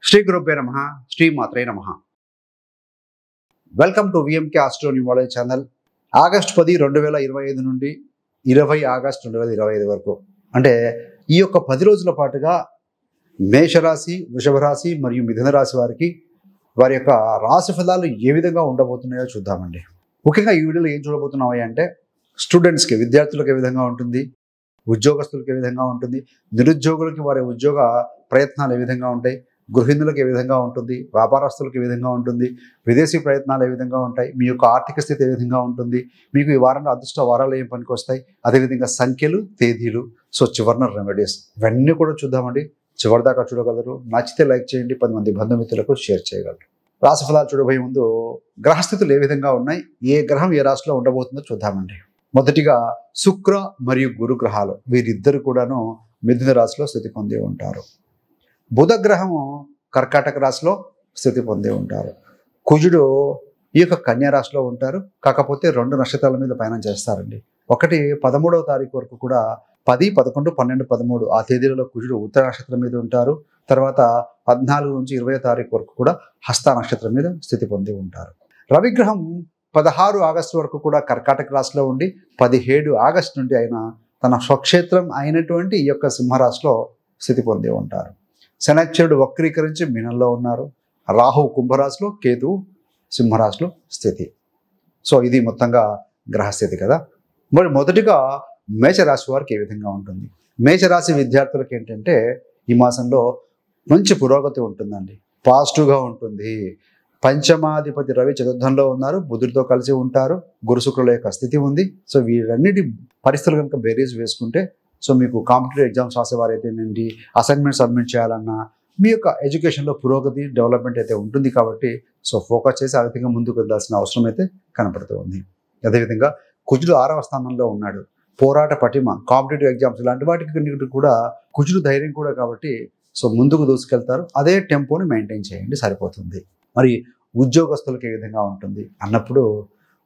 శ్రీ గురుభ్యో నమః. శ్రీ మాత్రే నమః. Welcome to VMK astro numerology channel. August 10, 2025 నుండి 20 ఆగస్టు 2025 వరకు అంటే ఈ యొక్క 10 రోజుల పాటుగా మేషరాశి, వృషభ రాశి మరియు మిథున రాశి వారికి వారి యొక్క రాశి ఫలాలు ఏ విధంగా ఉండబోతున్నాయో చూద్దామండి. ముఖ్యంగా ఈ వీడియోలో ఏం చూడబోతున్నాయి అంటే స్టూడెంట్స్కి, విద్యార్థులకు ఏ విధంగా ఉంటుంది, ఉద్యోగస్తులకు ఏ విధంగా ఉంటుంది, నిరుద్యోగులకి వారి ఉద్యోగ ప్రయత్నాలు ఏ విధంగా ఉంటాయి, గృహిణులకు ఏ విధంగా ఉంటుంది, వ్యాపారస్తులకు ఏ విధంగా ఉంటుంది, విదేశీ ప్రయత్నాలు ఏ విధంగా ఉంటాయి, మీ యొక్క ఆర్థిక స్థితి ఏ విధంగా ఉంటుంది, మీకు ఈ వారంలో అదృష్ట వారాలు ఏం పనికి వస్తాయి, అదేవిధంగా సంఖ్యలు, తేదీలు, చివరిన రెమెడీస్ ఇవన్నీ కూడా చూద్దామండి. చివరిదాకా చూడగలరు. నచ్చితే లైక్ చేయండి, 10 మంది బంధుమిత్రులకు షేర్ చేయగలరు. రాశి ఫలాలు చూడబోయే ముందు గ్రహస్థితులు ఏ విధంగా ఉన్నాయి, ఏ గ్రహం ఏ రాశిలో ఉండబోతుందో చూద్దామండి. మొదటిగా శుక్ర మరియు గురు గ్రహాలు వీరిద్దరు కూడాను మిథున రాశిలో స్థితి పొంది ఉంటారు. బుధ గ్రహము కర్కాటక రాశిలో స్థితి పొంది ఉంటారు. కుజుడు ఈ యొక్క కన్యా రాశిలో ఉంటారు. కాకపోతే 2 నక్షత్రాల మీద పయనం చేస్తారండి. ఒకటి 13వ తారీఖు వరకు కూడా 10, 11, 12, 13 ఆ తేదీలలో కుజుడు ఉత్తర నక్షత్రం మీద ఉంటారు. తర్వాత 14 నుంచి 20వ తారీఖు వరకు కూడా హస్త నక్షత్రం మీద స్థితి పొంది ఉంటారు. రవిగ్రహం 16 ఆగస్టు వరకు కూడా కర్కాటక రాశిలో ఉండి 17 ఆగస్టు నుండి ఆయన తన స్వక్షేత్రం అయినటువంటి ఈ యొక్క సింహరాశిలో స్థితి పొంది ఉంటారు. శనైశ్వరుడు వక్రీకరించి మీనంలో ఉన్నారు. రాహు కుంభరాశిలో, కేతువు సింహరాశిలో స్థితి. ఇది మొత్తంగా గ్రహస్థితి కదా. మరి మొదటిగా మేషరాశి వారికి ఏ విధంగా ఉంటుంది? మేషరాశి విద్యార్థులకు ఏంటంటే ఈ మాసంలో మంచి పురోగతి ఉంటుందండి. పాజిటివ్గా ఉంటుంది. పంచమాధిపతి రవి చతుర్థంలో ఉన్నారు, బుధుడితో కలిసి ఉంటారు, గురు శుక్రుల యొక్క స్థితి ఉంది. వీరన్నిటి పరిస్థితులు కనుక బేరీజ్ వేసుకుంటే మీకు కాంపిటేటివ్ ఎగ్జామ్స్ రాసేవారైతేనండి, అసైన్మెంట్ సబ్మిట్ చేయాలన్నా మీ యొక్క ఎడ్యుకేషన్లో పురోగతి, డెవలప్మెంట్ అయితే ఉంటుంది. కాబట్టి ఫోకస్ చేసి అధికంగా ముందుకు వెళ్ళాల్సిన అవసరం అయితే కనపడుతూ ఉంది. అదేవిధంగా కుజుడు 6వ స్థానంలో ఉన్నాడు. పోరాట పటిమ, కాంపిటేటివ్ ఎగ్జామ్స్ ఇలాంటి వాటికి కూడా కుజుడు ధైర్యం కూడా కాబట్టి ముందుకు దూసుకెళ్తారు. అదే టెంపోని మెయింటైన్ చేయండి, సరిపోతుంది. మరి ఉద్యోగస్తులకి ఏ విధంగా ఉంటుంది అన్నప్పుడు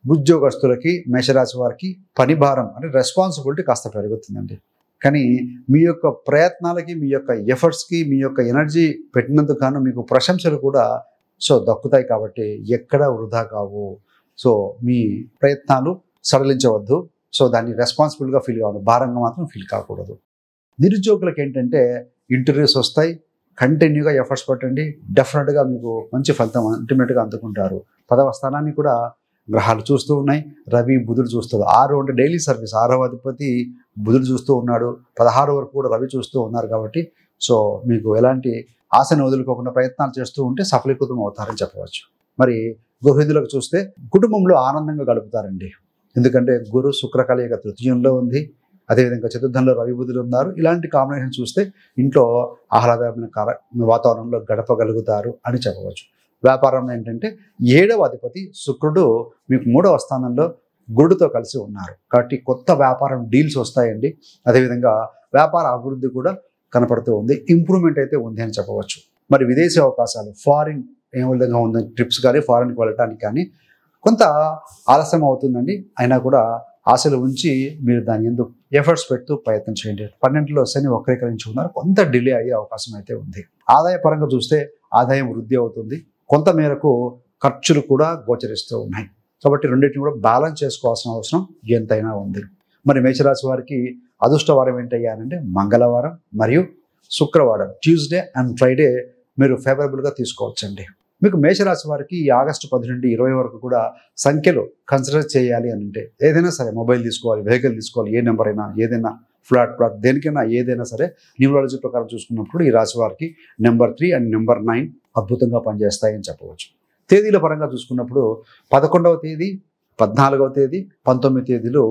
ఉద్యోగస్తులకి, మేషరాశి వారికి పని భారం అంటే రెస్పాన్సిబిలిటీ కాస్త పెరుగుతుందండి. కానీ మీ యొక్క ప్రయత్నాలకి, మీ యొక్క ఎఫర్ట్స్కి, మీ యొక్క ఎనర్జీ పెట్టినందుకు గాను మీకు ప్రశంసలు కూడా దక్కుతాయి. కాబట్టి ఎక్కడ వృధా కావు. మీ ప్రయత్నాలు సడలించవద్దు. దాన్ని రెస్పాన్సిబుల్గా ఫీల్ కావాలి, భారంగా మాత్రం ఫీల్ కాకూడదు. నిరుద్యోగులకు ఏంటంటే ఇంటర్వ్యూస్ వస్తాయి, కంటిన్యూగా ఎఫర్ట్స్ పెట్టండి, డెఫినెట్గా మీకు మంచి ఫలితం అల్టిమేట్గా అందుకుంటారు. 10వ స్థానాన్ని కూడా గ్రహాలు చూస్తూ ఉన్నాయి. రవి, బుధుడు చూస్తారు. 6 అంటే డైలీ సర్వీస్, 6వ అధిపతి బుధుడు చూస్తూ ఉన్నాడు. 16 వరకు కూడా రవి చూస్తూ ఉన్నారు. కాబట్టి మీకు ఎలాంటి ఆశను వదులుకోకుండా ప్రయత్నాలు చేస్తూ ఉంటే సఫలీకృతం అవుతారని చెప్పవచ్చు. మరి గృహిణులకు చూస్తే కుటుంబంలో ఆనందంగా గడుపుతారండి. ఎందుకంటే గురు శుక్ర కలయిక తృతీయంలో ఉంది. అదేవిధంగా చతుర్థంలో రవి, బుధులు ఉన్నారు. ఇలాంటి కాంబినేషన్ చూస్తే ఇంట్లో ఆహ్లాదమైన వాతావరణంలో గడపగలుగుతారు అని చెప్పవచ్చు. వ్యాపారంలో ఏంటంటే 7వ అధిపతి శుక్రుడు మీకు 3వ స్థానంలో గురుడితో కలిసి ఉన్నారు. కాబట్టి కొత్త వ్యాపారం డీల్స్ వస్తాయండి. అదేవిధంగా వ్యాపార అభివృద్ధి కూడా కనపడుతూ ఉంది. ఇంప్రూవ్మెంట్ అయితే ఉంది అని చెప్పవచ్చు. మరి విదేశీ అవకాశాలు, ఫారిన్ ఏ విధంగా ఉందని, ట్రిప్స్ కానీ ఫారిన్కి వెళ్ళటానికి కానీ కొంత ఆలస్యం అవుతుందండి. అయినా కూడా ఆశలు ఉంచి మీరు దాని ఎందుకు ఎఫర్ట్స్ పెడుతూ ప్రయత్నం చేయండి. 12లో శని వక్రీకరించి ఉన్నారు. కొంత డిలే అయ్యే అవకాశం అయితే ఉంది. ఆదాయ పరంగా చూస్తే ఆదాయం వృద్ధి అవుతుంది. కొంత మేరకు ఖర్చులు కూడా గోచరిస్తూ ఉన్నాయి. కాబట్టి రెండింటిని కూడా బ్యాలెన్స్ చేసుకోవాల్సిన అవసరం ఎంతైనా ఉంది. మరి మేషరాశి వారికి అదృష్టవారం ఏంటయ్యానంటే మంగళవారం మరియు శుక్రవారం, ట్యూస్డే అండ్ ఫ్రైడే మీరు ఫేవరబుల్గా తీసుకోవచ్చండి. మీకు మేషరాశి వారికి ఈ ఆగస్టు 10 నుండి 20 వరకు కూడా సంఖ్యలు కన్సిడర్ చేయాలి అని అంటే ఏదైనా సరే, మొబైల్ తీసుకోవాలి, వెహికల్ తీసుకోవాలి, ఏ నెంబర్ అయినా, ఏదైనా ఫ్లాట్ దేనికైనా ఏదైనా సరే న్యూమరాలజీ ప్రకారం చూసుకున్నప్పుడు ఈ రాశి వారికి నెంబర్ 3 అండ్ నెంబర్ 9 అద్భుతంగా పనిచేస్తాయని చెప్పవచ్చు. తేదీల పరంగా చూసుకున్నప్పుడు 11వ తేదీ, 14వ తేదీ, 19 తేదీలు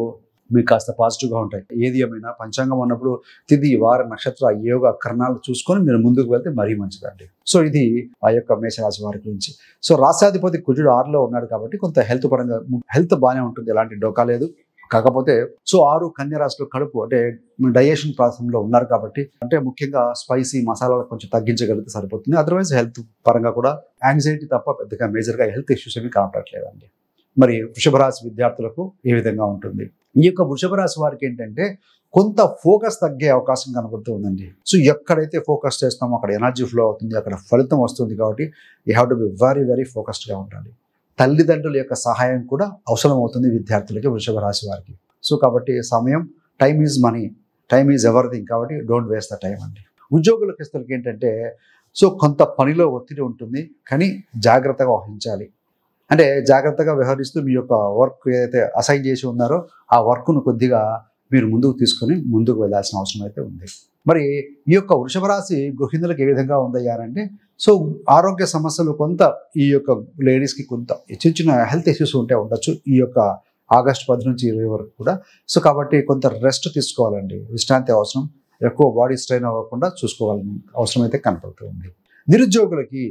మీకు కాస్త పాజిటివ్గా ఉంటాయి. ఏది ఏమైనా పంచాంగం అన్నప్పుడు తిథి, వార, నక్షత్ర, యోగ కరణాలు చూసుకొని మీరు ముందుకు వెళ్తే మరీ మంచిదండి. ఇది ఆ యొక్క మేషరాశి వారి గురించి. రాశ్యాధిపతి కుజుడు 6లో ఉన్నాడు కాబట్టి కొంత హెల్త్ పరంగా హెల్త్ బాగానే ఉంటుంది, ఎలాంటి డోకా లేదు. కాకపోతే 6 కన్యా రాశిలో కడుపు అంటే డైజెషన్ ప్రాసెస్లో ఉన్నారు కాబట్టి అంటే ముఖ్యంగా స్పైసీ మసాలాలు కొంచెం తగ్గించగలిగితే సరిపోతుంది. అదర్వైజ్ హెల్త్ పరంగా కూడా యాంగ్జైటీ తప్ప పెద్దగా మేజర్గా హెల్త్ ఇష్యూస్ ఏమి కనపడట్లేదండి. మరి వృషభ రాశి విద్యార్థులకు ఏ విధంగా ఉంటుంది? ఈ యొక్క వృషభ రాశి వారికి ఏంటంటే కొంత ఫోకస్ తగ్గే అవకాశం కనబడుతూ ఉందండి. సో ఎక్కడైతే ఫోకస్ చేస్తామో అక్కడ ఎనర్జీ ఫ్లో అవుతుంది, అక్కడ ఫలితం వస్తుంది. కాబట్టి you have to be very very ఫోకస్డ్గా ఉండాలి. తల్లిదండ్రుల యొక్క సహాయం కూడా అవసరం అవుతుంది విద్యార్థులకి, వృషభ రాశి వారికి. సో కాబట్టి సమయం, time is money, time is everything. కాబట్టి డోంట్ వేస్ట్ ద టైం అండి. ఉద్యోగులకి ఏంటంటే సో కొంత పనిలో ఒత్తిడి ఉంటుంది, కానీ జాగ్రత్తగా వహించాలి. అంటే జాగ్రత్తగా వ్యవహరిస్తూ మీ యొక్క వర్క్ ఏదైతే అసైన్ చేసి ఉన్నారో ఆ వర్క్ను కొద్దిగా మీరు ముందుకు తీసుకొని ముందుకు వెళ్ళాల్సిన అవసరం అయితే ఉంది. మరి ఈ యొక్క వృషభ రాశి గృహిణులకు ఏ విధంగా ఉందయ్యారంటే సో ఆరోగ్య సమస్యలు కొంత ఈ యొక్క లేడీస్కి కొంత చిన్న చిన్న హెల్త్ ఇష్యూస్ ఉంటే ఉండొచ్చు ఈ యొక్క ఆగస్టు 10 నుంచి 20 వరకు కూడా. సో కాబట్టి కొంత రెస్ట్ తీసుకోవాలండి, విశ్రాంతి అవసరం. ఎక్కువ బాడీ స్ట్రెయిన్ అవ్వకుండా చూసుకోవాలని అవసరం అయితే కనపడుతుంది. నిరుద్యోగులకి,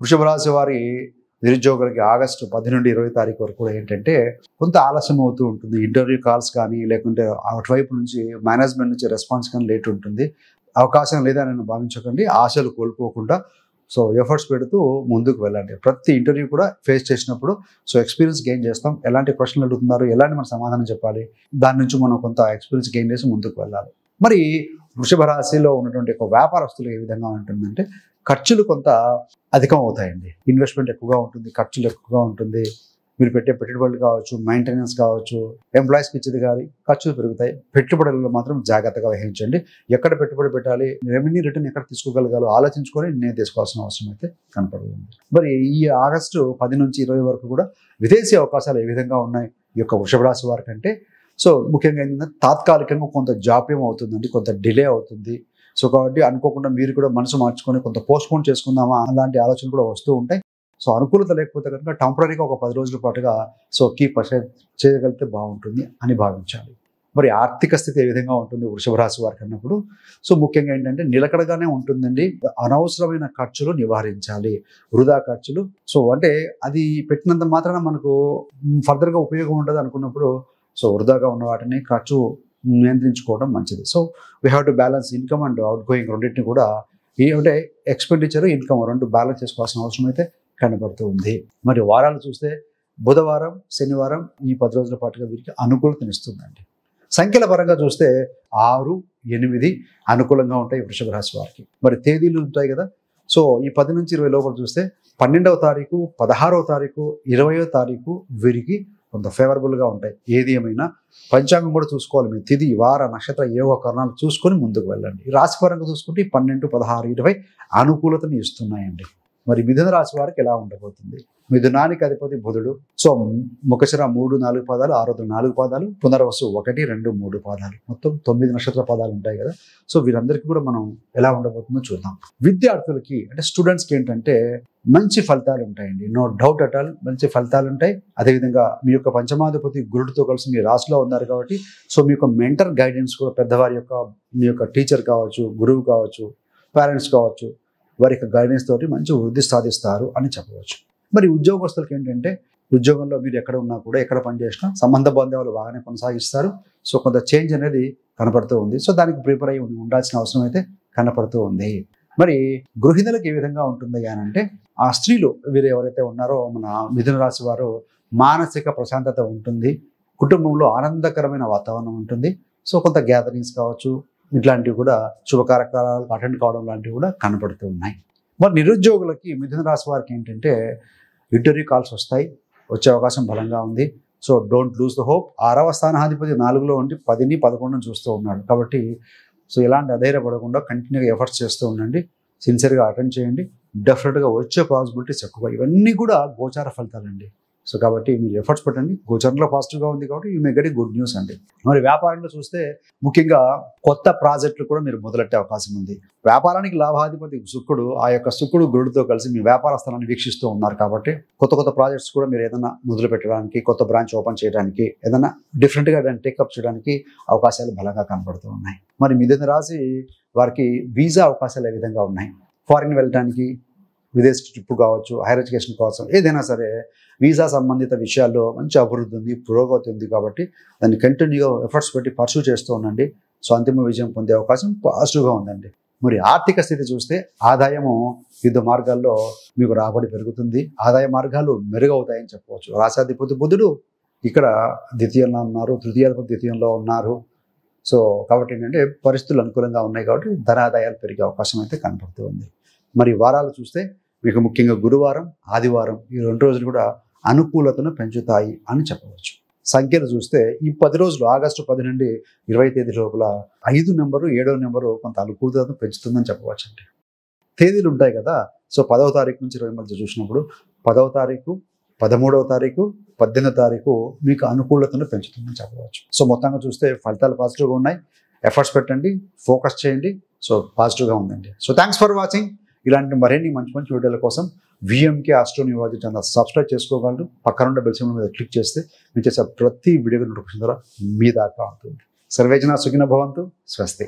వృషభ రాశి వారి నిరుద్యోగులకి ఆగస్టు 10 నుండి 20 తారీఖు వరకు కూడా ఏంటంటే కొంత ఆలస్యం అవుతూ ఉంటుంది. ఇంటర్వ్యూ కాల్స్ కానీ లేకుంటే అటువైపు నుంచి మేనేజ్మెంట్ నుంచి రెస్పాన్స్ కానీ లేట్ ఉంటుంది. అవకాశం లేదని భావించకండి, ఆశలు కోల్పోకుండా సో ఎఫర్ట్స్ పెడుతూ ముందుకు వెళ్ళండి. ప్రతి ఇంటర్వ్యూ కూడా ఫేస్ చేసినప్పుడు సో ఎక్స్పీరియన్స్ గెయిన్ చేస్తాం. ఎలాంటి క్వశ్చన్లు అడుగుతున్నారు, ఎలాంటి మనం సమాధానం చెప్పాలి, దాని నుంచి మనం కొంత ఎక్స్పీరియన్స్ గెయిన్ చేసి ముందుకు వెళ్ళాలి. మరి వృషభ రాశిలో ఉన్నటువంటి ఒక వ్యాపారస్తులు ఏ విధంగా ఉంటుందంటే ఖర్చులు కొంత అధికం అవుతాయండి. ఇన్వెస్ట్మెంట్ ఎక్కువగా ఉంటుంది, ఖర్చులు ఎక్కువగా ఉంటుంది. మీరు పెట్టే పెట్టుబడులు కావచ్చు, మెయింటెనెన్స్ కావచ్చు, ఎంప్లాయీస్కి ఇచ్చేది కానీ ఖర్చులు పెరుగుతాయి. పెట్టుబడులలో మాత్రం జాగ్రత్తగా వహించండి. ఎక్కడ పెట్టుబడి పెట్టాలి, రెవెన్యూ రిటర్న్ ఎక్కడ తీసుకోగలగాలో ఆలోచించుకొని నేను తీసుకోవాల్సిన అవసరం అయితే కనపడుతుంది. మరి ఈ ఆగస్టు 10 నుంచి 20 వరకు కూడా విదేశీ అవకాశాలు ఏ విధంగా ఉన్నాయి ఈ యొక్క వృషభ రాశి వారికి అంటే సో ముఖ్యంగా ఏంటంటే తాత్కాలికంగా కొంత జాప్యం అవుతుందండి, కొంత డిలే అవుతుంది. సో కాబట్టి అనుకోకుండా మీరు కూడా మనసు మార్చుకొని కొంత పోస్ట్పోన్ చేసుకుందామా అలాంటి ఆలోచనలు కూడా వస్తూ ఉంటాయి. సో అనుకూలత లేకపోతే కనుక టెంపరీగా ఒక 10 రోజుల పాటుగా సో కీప్ చేయగలిగితే బాగుంటుంది అని భావించాలి. మరి ఆర్థిక స్థితి ఏ విధంగా ఉంటుంది వృషభ రాశి వారికి అన్నప్పుడు సో ముఖ్యంగా ఏంటంటే నిలకడగానే ఉంటుందండి. అనవసరమైన ఖర్చులు నివారించాలి, వృధా ఖర్చులు. సో అంటే అది పెట్టినంత మాత్రాన మనకు ఫర్దర్గా ఉపయోగం ఉండదు అనుకున్నప్పుడు సో వృధాగా ఉన్న వాటిని ఖర్చు నియంత్రించుకోవడం మంచిది. So we have to balance income and out going రెండింటిని కూడా అంటే ఎక్స్పెండిచర్, ఇన్కమ్ రెండు బ్యాలెన్స్ చేసుకోవాల్సిన అవసరం అయితే కనబడుతూ ఉంది. మరి వారాలు చూస్తే బుధవారం, శనివారం ఈ 10 రోజుల పాటుగా వీరికి అనుకూలతనిస్తుందండి. సంఖ్యల పరంగా చూస్తే 6, 8 అనుకూలంగా ఉంటాయి వృషభ రాశి వారికి. మరి తేదీలు ఉంటాయి కదా, సో ఈ 10 నుంచి 20 లోపల చూస్తే 12వ తారీఖు, 16వ తారీఖు, 20వ తారీఖు వీరికి కొంత ఫేవరబుల్గా ఉంటాయి. ఏది ఏమైనా పంచాంగం కూడా చూసుకోవాలి. మీ తిథి, వార, నక్షత్ర ఏవో కారణాలు చూసుకొని ముందుకు వెళ్ళండి. రాశి పరంగా చూసుకుంటే 12, 16, 20 అనుకూలతను ఇస్తున్నాయండి. మరి మిథున రాశి వారికి ఎలా ఉండబోతుంది? మిథునానికి అధిపతి బుధుడు. సో ముఖశిర 3, 4 పాదాలు, ఆరుద్ర 4 పాదాలు, పునర్వసు 1, 2, 3 పాదాలు, మొత్తం 9 నక్షత్ర పాదాలు ఉంటాయి కదా. సో వీరందరికీ కూడా మనం ఎలా ఉండబోతుందో చూద్దాం. విద్యార్థులకి అంటే స్టూడెంట్స్కి ఏంటంటే మంచి ఫలితాలు ఉంటాయండి, నో డౌట్ అట్ ఆల్ మంచి ఫలితాలు ఉంటాయి. అదేవిధంగా మీ యొక్క పంచమాధిపతి గురుడితో కలిసి మీ రాశిలో ఉన్నారు కాబట్టి సో మీ యొక్క మెంటర్ గైడెన్స్ కూడా పెద్దవారి యొక్క మీ యొక్క టీచర్ కావచ్చు, గురువు కావచ్చు, పేరెంట్స్ కావచ్చు, వారి యొక్క గైడెన్స్ తోటి మంచి వృద్ధి సాధిస్తారు అని చెప్పవచ్చు. మరి ఉద్యోగస్తులకి ఏంటంటే ఉద్యోగంలో మీరు ఎక్కడ ఉన్నా కూడా, ఎక్కడ పనిచేసినా సంబంధ బాంధవాలు బాగానే కొనసాగిస్తారు. సో కొంత చేంజ్ అనేది కనపడుతూ ఉంది. సో దానికి ప్రిపేర్ అయ్యి ఉండాల్సిన అవసరం అయితే కనపడుతూ ఉంది. మరి గృహిణులకు ఏ విధంగా ఉంటుంది అంటే ఆ స్త్రీలు వీరు ఎవరైతే ఉన్నారో మన మిథున రాశి వారు మానసిక ప్రశాంతత ఉంటుంది, కుటుంబంలో ఆనందకరమైన వాతావరణం ఉంటుంది. సో కొంత గ్యాదరింగ్స్ కావచ్చు, ఇట్లాంటివి కూడా శుభకార్యక్రమాలకు అటెండ్ కావడం లాంటివి కూడా కనపడుతూ ఉన్నాయి. మరి నిరుద్యోగులకి మిథున రాశి వారికి ఏంటంటే ఇంటర్వ్యూ కాల్స్ వస్తాయి, వచ్చే అవకాశం బలంగా ఉంది. So don't lose the hope. 6వ స్థానాధిపతి 4లో ఉండి 10ని 11ని చూస్తూ ఉన్నాడు కాబట్టి సో ఎలాంటి అధైర్యపడకుండా కంటిన్యూగా ఎఫర్ట్స్ చేస్తూ ఉండండి, సిన్సియర్గా అటెండ్ చేయండి. డెఫినెట్గా వచ్చే పాసిబిలిటీస్ ఎక్కువ. ఇవన్నీ కూడా గోచార ఫలితాలండి. సో కాబట్టి మీరు ఎఫర్ట్స్ పెట్టండి. గోచరంలో పాజిటివ్గా ఉంది కాబట్టి you may get good news అండి. మరి వ్యాపారంలో చూస్తే ముఖ్యంగా కొత్త ప్రాజెక్టులు కూడా మీరు మొదలెట్టే అవకాశం ఉంది. వ్యాపారానికి లాభాధిపతి శుక్రుడు, ఆ యొక్క శుక్రుడు గురుడితో కలిసి మీ వ్యాపార స్థలాన్ని వీక్షిస్తూ ఉన్నారు కాబట్టి కొత్త ప్రాజెక్ట్స్ కూడా మీరు ఏదైనా మొదలు పెట్టడానికి, కొత్త బ్రాంచ్ ఓపెన్ చేయడానికి, ఏదైనా డిఫరెంట్గా దాన్ని టేకప్ చేయడానికి అవకాశాలు బలంగా కనబడుతూ ఉన్నాయి. మరి మిథున రాశి వారికి వీసా అవకాశాలు ఏ విధంగా ఉన్నాయి? ఫారిన్ వెళ్ళడానికి, విదేశీ ట్రిప్ కావచ్చు, హైయర్ ఎడ్యుకేషన్ కావచ్చు, ఏదైనా సరే వీసా సంబంధిత విషయాల్లో మంచి అభివృద్ధి ఉంది, పురోగతి ఉంది కాబట్టి దాన్ని కంటిన్యూగా ఎఫర్ట్స్ పెట్టి పర్సూ చేస్తూ ఉండండి. సో అంతిమ విజయం పొందే అవకాశం పాజిటివ్గా ఉందండి. మరి ఆర్థిక స్థితి చూస్తే ఆదాయము వివిధ మార్గాల్లో మీకు రాబడి పెరుగుతుంది, ఆదాయ మార్గాలు మెరుగవుతాయని చెప్పవచ్చు. రాశాధిపతి బుధుడు ఇక్కడ ద్వితీయంలో ఉన్నారు, తృతీయాధిపతి ద్వితీయంలో ఉన్నారు. సో కాబట్టి ఏంటంటే పరిస్థితులు అనుకూలంగా ఉన్నాయి కాబట్టి ధనాదాయాలు పెరిగే అవకాశం అయితే కనపడుతూ ఉంది. మరి వారాలు చూస్తే మీకు ముఖ్యంగా గురువారం, ఆదివారం ఈ 2 రోజులు కూడా అనుకూలతను పెంచుతాయి అని చెప్పవచ్చు. సంఖ్యలు చూస్తే ఈ 10 రోజులు ఆగస్టు 10 నుండి 20 తేదీ లోపల 5 నెంబరు 7వ నెంబరు కొంత అనుకూలతను పెంచుతుందని చెప్పవచ్చు అండి. తేదీలు ఉంటాయి కదా. సో 10వ తారీఖు నుంచి 20 మధ్య చూసినప్పుడు 10వ తారీఖు, 13వ తారీఖు, 18వ తారీఖు మీకు అనుకూలతను పెంచుతుందని చెప్పవచ్చు. సో మొత్తంగా చూస్తే ఫలితాలు పాజిటివ్గా ఉన్నాయి. ఎఫర్ట్స్ పెట్టండి, ఫోకస్ చేయండి. సో పాజిటివ్గా ఉందండి. So thanks for watching. ఇలాంటి మరిన్ని మంచి మంచి వీడియోల కోసం విఎంకే ఆస్ట్రోన్యూమాలజీ ఛానల్ సబ్స్క్రైబ్ చేసుకోగలరు. పక్కనుండే బెల్ సింబల్ మీద క్లిక్ చేస్తే మీరు చేసే ప్రతి వీడియో నోటిఫికేషన్ ద్వారా మీ దాకా అవుతుంది. సర్వేజన సుఖినో భవంతు. స్వస్తి.